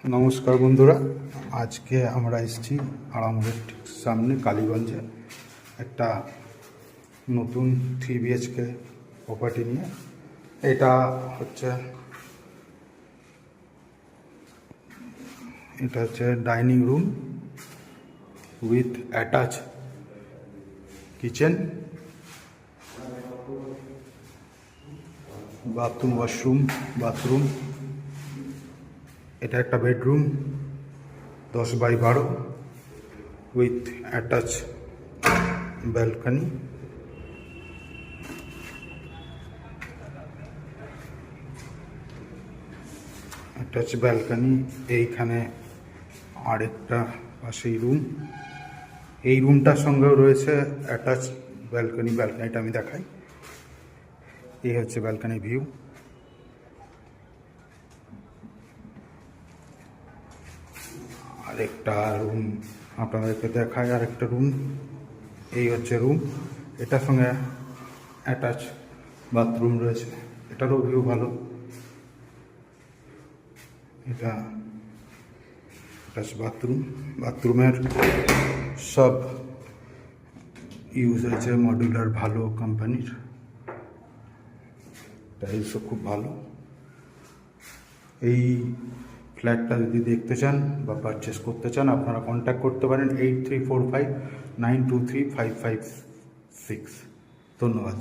নমস্কার বন্ধুরা, আজকে আমরা এসেছি আরামবাগের ঠিক সামনে কালীগঞ্জে একটা নতুন 3 BHK প্রপার্টি নিয়ে। এটা হচ্ছে dining room with attach kitchen, bathroom. এটা একটা bedroom 10x12 with attach balcony. এইখানে আরেকটা পাশেই রুম। এই রুমটার সঙ্গেও রয়েছে অ্যাটাচ ব্যালকনিটা আমি দেখাই। এই হচ্ছে ব্যালকনি ভিউ। আরেকটা রুম আপনাদেরকে দেখায়, আরেকটা রুম। এই হচ্ছে রুম, এটার সঙ্গে অ্যাটাচ বাথরুম রয়েছে, এটারও ভিউ ভালো। এটা অ্যাটাচ বাথরুমের সব ইউজ হয়েছে মডিউলার ভালো কোম্পানির, টাইলসও খুব ভালো। এই ফ্ল্যাটটা যদি দেখতে চান বা পারচেস করতে চান, আপনারা কন্ট্যাক্ট করতে পারেন 8345923556। ধন্যবাদ।